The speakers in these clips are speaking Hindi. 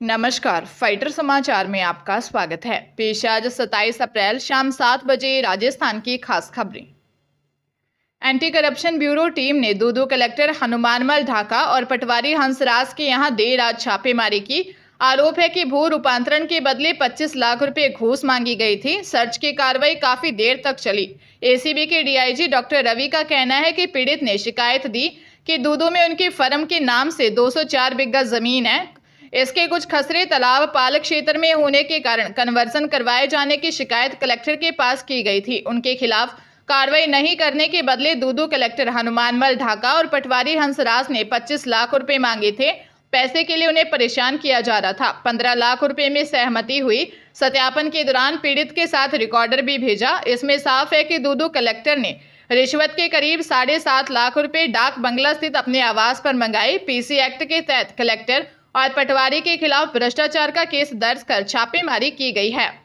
नमस्कार, फाइटर समाचार में आपका स्वागत है। पेश आज 27 अप्रैल शाम 7 बजे राजस्थान की खास खबरें। एंटी करप्शन ब्यूरो टीम ने दूदू कलेक्टर हनुमानमल ढाका और पटवारी हंसराज के यहां देर रात छापेमारी की। आरोप है कि भू रूपांतरण के बदले 25 लाख रुपए घूस मांगी गई थी। सर्च की कार्रवाई काफी देर तक चली। एसीबी के डीआईजी डॉक्टर रवि का कहना है कि पीड़ित ने शिकायत दी कि दूदू में उनकी फर्म के नाम से 204 बिघा जमीन है। इसके कुछ खसरे तालाब पालक क्षेत्र में होने के कारण कन्वर्जन करवाए जाने की शिकायत कलेक्टर के पास की गई थी। उनके खिलाफ कार्रवाई नहीं करने के बदले दूदू कलेक्टर हनुमानमल ढाका और पटवारी हंसराज ने 25 लाख रुपए मांगे थे। पैसे के लिए उन्हें परेशान किया जा रहा था। 15 लाख रुपए में सहमति हुई। सत्यापन के दौरान पीड़ित के साथ रिकॉर्डर भी भेजा। इसमें साफ है कि दूदू कलेक्टर ने रिश्वत के करीब 7.5 लाख रुपए डाक बंगला स्थित अपने आवास पर मंगाए। पीसी एक्ट के तहत कलेक्टर और पटवारी के खिलाफ भ्रष्टाचार का केस दर्ज कर छापेमारी की गई है।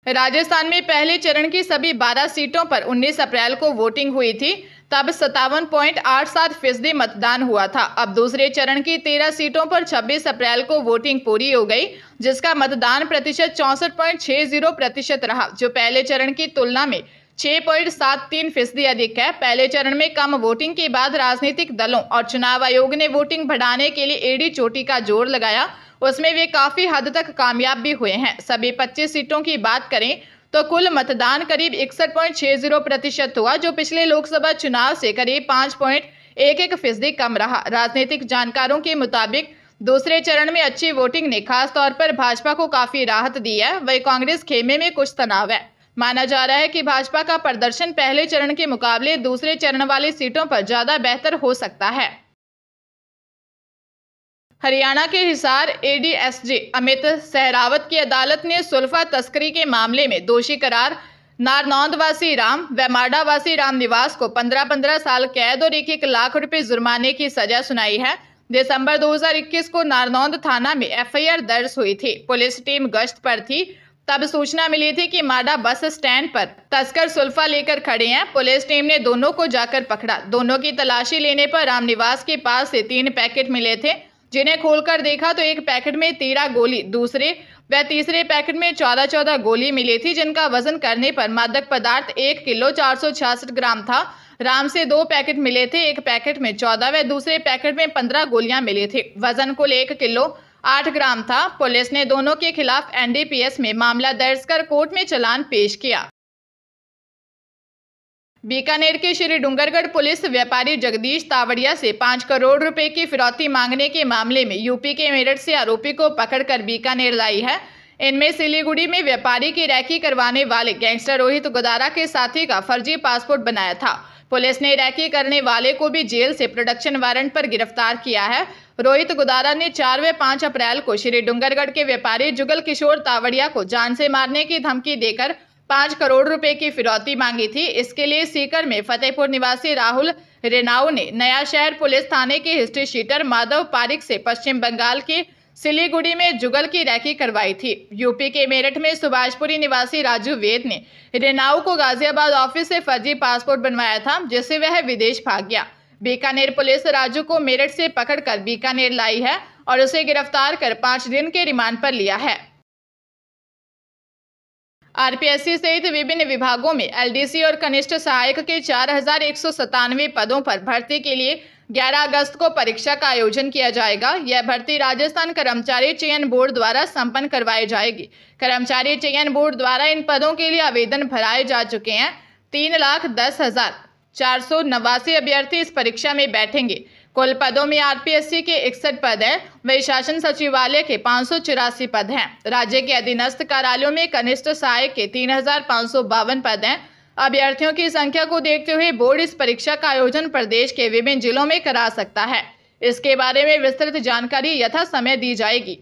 राजस्थान में पहले चरण की सभी 12 सीटों पर 19 अप्रैल को वोटिंग हुई थी। तब 57.87% मतदान हुआ था। अब दूसरे चरण की 13 सीटों पर 26 अप्रैल को वोटिंग पूरी हो गई, जिसका मतदान प्रतिशत 64.60% रहा, जो पहले चरण की तुलना में 6.73% अधिक है। पहले चरण में कम वोटिंग के बाद राजनीतिक दलों और चुनाव आयोग ने वोटिंग बढ़ाने के लिए एड़ी चोटी का जोर लगाया। उसमें वे काफी हद तक कामयाब भी हुए हैं। सभी 25 सीटों की बात करें तो कुल मतदान करीब 61.60% हुआ, जो पिछले लोकसभा चुनाव से करीब 5.11% कम रहा। राजनीतिक जानकारों के मुताबिक दूसरे चरण में अच्छी वोटिंग ने खास तौर पर भाजपा को काफी राहत दी है। वही कांग्रेस खेमे में कुछ तनाव है। माना जा रहा है कि भाजपा का प्रदर्शन पहले चरण के मुकाबले दूसरे चरण वाली सीटों पर ज्यादा बेहतर हो सकता है। हरियाणा के हिसार एडीएसजी अमित सहरावत की अदालत ने सुल्फा तस्करी के मामले में दोषी करार नारनौंद वासी राम व माडा वासी राम निवास को 15-15 साल कैद और 1-1 लाख रुपए जुर्माने की सजा सुनाई है। दिसंबर 2021 को नारनौंद थाना में एफआईआर दर्ज हुई थी। पुलिस टीम गश्त पर थी। तब सूचना मिली थी कि माडा बस स्टैंड पर तस्कर सुल्फा लेकर खड़े हैं। पुलिस टीम ने दोनों को जाकर पकड़ा। दोनों की तलाशी लेने पर रामनिवास के पास से 3 पैकेट मिले थे, जिन्हें खोलकर देखा तो एक पैकेट में 13 गोली, दूसरे व तीसरे पैकेट में 14-14 गोली मिली थी, जिनका वजन करने पर मादक पदार्थ 1 किलो 466 ग्राम था। राम से 2 पैकेट मिले थे, एक पैकेट में 14 व दूसरे पैकेट में 15 गोलियां मिली थी। वजन कुल 1 किलो 8 ग्राम था। पुलिस ने दोनों के खिलाफ एनडीपीएस में मामला दर्ज कर कोर्ट में चालान पेश किया। बीकानेर के श्री डूंगरगढ़ पुलिस व्यापारी जगदीश तावड़िया से 5 करोड़ रुपए की फिरौती मांगने के मामले में यूपी के मेरठ से आरोपी को पकड़कर बीकानेर लाई है। इनमें सिलीगुड़ी में व्यापारी की रैकी करवाने वाले गैंगस्टर रोहित गोदारा के साथी का फर्जी पासपोर्ट बनाया था। पुलिस ने रैकी करने वाले को भी जेल से प्रोडक्शन वारंट पर गिरफ्तार किया है। रोहित गोदारा ने 4 व 5 अप्रैल को श्री डूंगरगढ़ के व्यापारी जुगल किशोर तावड़िया को जान से मारने की धमकी देकर 5 करोड़ रुपए की फिरौती मांगी थी। इसके लिए सीकर में फतेहपुर निवासी राहुल रेनाऊ ने नया शहर पुलिस थाने के हिस्ट्री शीटर माधव पारिक से पश्चिम बंगाल के सिलीगुड़ी में जुगल की रैकी करवाई थी। यूपी के मेरठ में सुभाषपुरी निवासी राजू वेद ने रेनाऊ को गाजियाबाद ऑफिस से फर्जी पासपोर्ट बनवाया था, जिससे वह विदेश भाग गया। बीकानेर पुलिस राजू को मेरठ से पकड़कर बीकानेर लाई है और उसे गिरफ्तार कर 5 दिन के रिमांड पर लिया है। आरपीएससी सहित विभिन्न विभागों में एलडीसी और कनिष्ठ सहायक के 4197 पदों पर भर्ती के लिए 11 अगस्त को परीक्षा का आयोजन किया जाएगा। यह भर्ती राजस्थान कर्मचारी चयन बोर्ड द्वारा संपन्न करवाई जाएगी। कर्मचारी चयन बोर्ड द्वारा इन पदों के लिए आवेदन भराए जा चुके हैं। 3,10,489 अभ्यर्थी इस परीक्षा में बैठेंगे। कुल पदों में आरपीएससी के 61 पद हैं। वही शासन सचिवालय के 584 पद हैं। राज्य के अधीनस्थ कार्यालयों में कनिष्ठ सहायक के 3,552 पद हैं। अभ्यर्थियों की संख्या को देखते हुए बोर्ड इस परीक्षा का आयोजन प्रदेश के विभिन्न जिलों में करा सकता है। इसके बारे में विस्तृत जानकारी यथा समय दी जाएगी।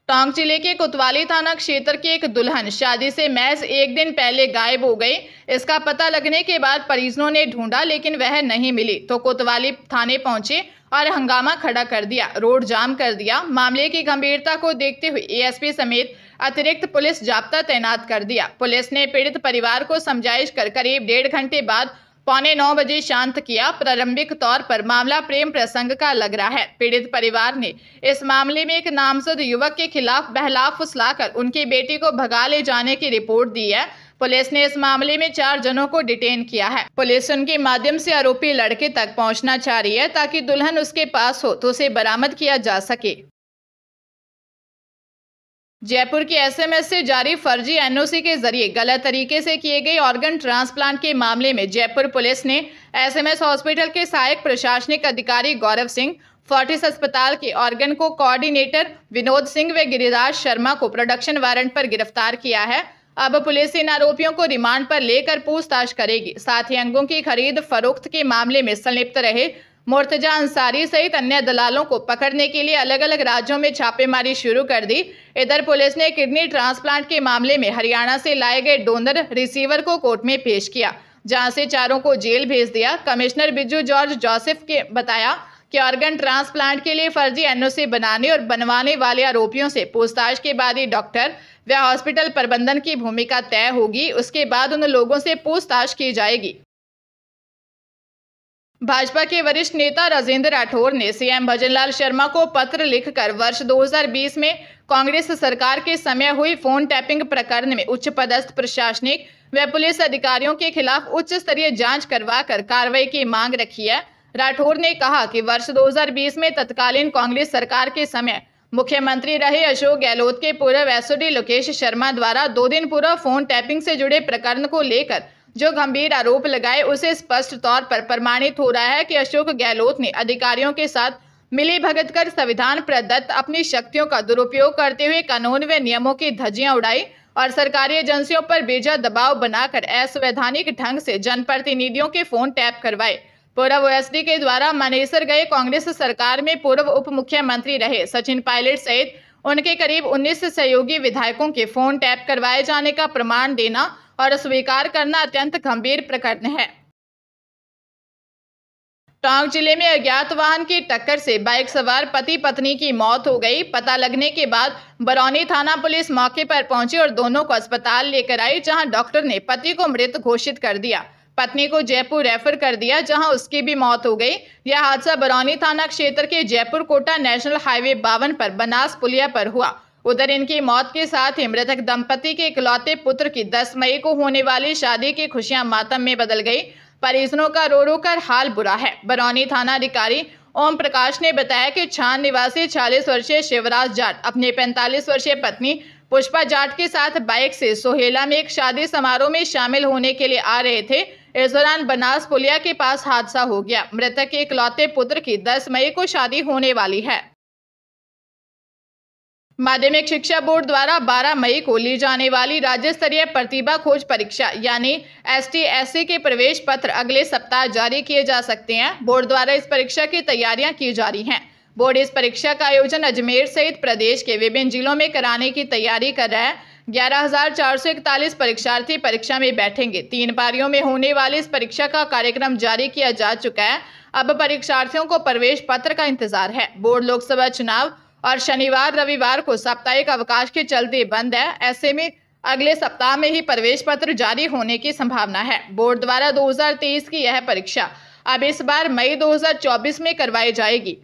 टोंक जिले के कोतवाली थाना क्षेत्र की एक दुल्हन शादी से महज 1 दिन पहले गायब हो गई। इसका पता लगने के बाद परिजनों ने ढूंढा, लेकिन वह नहीं मिली तो कोतवाली थाने पहुंचे और हंगामा खड़ा कर दिया, रोड जाम कर दिया। मामले की गंभीरता को देखते हुए एएसपी समेत अतिरिक्त पुलिस जाब्ता तैनात कर दिया। पुलिस ने पीड़ित परिवार को समझाइश कर करीब 1.5 घंटे बाद 9:15 बजे शांत किया। प्रारंभिक तौर पर मामला प्रेम प्रसंग का लग रहा है। पीड़ित परिवार ने इस मामले में एक नामजद युवक के खिलाफ बहला फुसलाकर उनकी बेटी को भगा ले जाने की रिपोर्ट दी है। पुलिस ने इस मामले में 4 जनों को डिटेन किया है। पुलिस उनके माध्यम से आरोपी लड़के तक पहुंचना चाह रही है ताकि दुल्हन उसके पास हो तो उसे बरामद किया जा सके। जयपुर की एसएमएस से जारी फर्जी एनओसी के जरिए गलत तरीके से किए गए ऑर्गन ट्रांसप्लांट के मामले में जयपुर पुलिस ने एसएमएस हॉस्पिटल के सहायक प्रशासनिक अधिकारी गौरव सिंह, फोर्टिस अस्पताल के ऑर्गन को कोऑर्डिनेटर विनोद सिंह व गिरिराज शर्मा को प्रोडक्शन वारंट पर गिरफ्तार किया है। अब पुलिस इन आरोपियों को रिमांड पर लेकर पूछताछ करेगी। साथ ही अंगों की खरीद फरोख्त के मामले में संलिप्त रहे मुर्तजा अंसारी सहित अन्य दलालों को पकड़ने के लिए अलग अलग राज्यों में छापेमारी शुरू कर दी। इधर पुलिस ने किडनी ट्रांसप्लांट के मामले में हरियाणा से लाए गए डोनर रिसीवर को कोर्ट में पेश किया, जहां से चारों को जेल भेज दिया। कमिश्नर बिज्जू जॉर्ज जोसेफ ने बताया कि ऑर्गन ट्रांसप्लांट के लिए फर्जी एनओसी बनाने और बनवाने वाले आरोपियों से पूछताछ के बाद ही डॉक्टर व हॉस्पिटल प्रबंधन की भूमिका तय होगी। उसके बाद उन लोगों से पूछताछ की जाएगी। भाजपा के वरिष्ठ नेता राजेंद्र राठौर ने सीएम भजनलाल शर्मा को पत्र लिखकर वर्ष 2020 में कांग्रेस सरकार के समय हुई फोन टैपिंग प्रकरण में उच्च पदस्थ प्रशासनिक व पुलिस अधिकारियों के खिलाफ उच्च स्तरीय जांच करवाकर कार्रवाई की मांग रखी है। राठौर ने कहा कि वर्ष 2020 में तत्कालीन कांग्रेस सरकार के समय मुख्यमंत्री रहे अशोक गहलोत के पूर्व एसओडी लोकेश शर्मा द्वारा 2 दिन पूर्व फोन टैपिंग से जुड़े प्रकरण को लेकर जो गंभीर आरोप लगाए उसे स्पष्ट तौर पर प्रमाणित हो रहा है कि अशोक गहलोत ने अधिकारियों के साथ मिलीभगत कर संविधान प्रदत्त अपनी शक्तियों का दुरुपयोग करते हुए कानून व नियमों की धज्जियां उड़ाई और सरकारी एजेंसियों पर बेजा दबाव बनाकर असंवैधानिक ढंग से जनप्रतिनिधियों के फोन टैप करवाए। पूर्व ओएसडी के द्वारा मानेसर गए कांग्रेस सरकार में पूर्व उप मुख्यमंत्री रहे सचिन पायलट सहित उनके करीब 19 सहयोगी विधायकों के फोन टैप करवाए जाने का प्रमाण देना और स्वीकार करना अत्यंत गंभीर प्रकरण है। टोंक जिले में अज्ञात वाहन की टक्कर से बाइक सवार पति पत्नी की मौत हो गई। पता लगने के बाद बरौनी थाना पुलिस मौके पर पहुंची और दोनों को अस्पताल लेकर आई, जहां डॉक्टर ने पति को मृत घोषित कर दिया। पत्नी को जयपुर रेफर कर दिया, जहां उसकी भी मौत हो गई। यह हादसा बरौनी थाना क्षेत्र के जयपुर कोटा नेशनल हाईवे 52 पर बनास पुलिया पर हुआ। उधर इनकी मौत के साथ ही मृतक दंपति के इकलौते पुत्र की 10 मई को होने वाली शादी की खुशियां मातम में बदल गई। परिजनों का रो रो कर हाल बुरा है। बरौनी थाना अधिकारी ओम प्रकाश ने बताया कि छान निवासी 40 वर्षीय शिवराज जाट अपने 45 वर्षीय पत्नी पुष्पा जाट के साथ बाइक से सोहेला में एक शादी समारोह में शामिल होने के लिए आ रहे थे। इस दौरान बनास पुलिया के पास हादसा हो गया। मृतक के इकलौते पुत्र की 10 मई को शादी होने वाली है। माध्यमिक शिक्षा बोर्ड द्वारा 12 मई को ली जाने वाली राज्य स्तरीय प्रतिभा खोज परीक्षा यानी ST/SC के प्रवेश पत्र अगले सप्ताह जारी किए जा सकते हैं। बोर्ड द्वारा इस परीक्षा की तैयारियां की जा रही हैं। बोर्ड इस परीक्षा का आयोजन अजमेर सहित प्रदेश के विभिन्न जिलों में कराने की तैयारी कर रहा है। 11,441 परीक्षार्थी परीक्षा में बैठेंगे। 3 पारियों में होने वाली इस परीक्षा का कार्यक्रम जारी किया जा चुका है। अब परीक्षार्थियों को प्रवेश पत्र का इंतजार है। बोर्ड लोकसभा चुनाव और शनिवार रविवार को साप्ताहिक अवकाश के चलते बंद है। ऐसे में अगले सप्ताह में ही प्रवेश पत्र जारी होने की संभावना है। बोर्ड द्वारा 2023 की यह परीक्षा अब इस बार मई 2024 में करवाई जाएगी।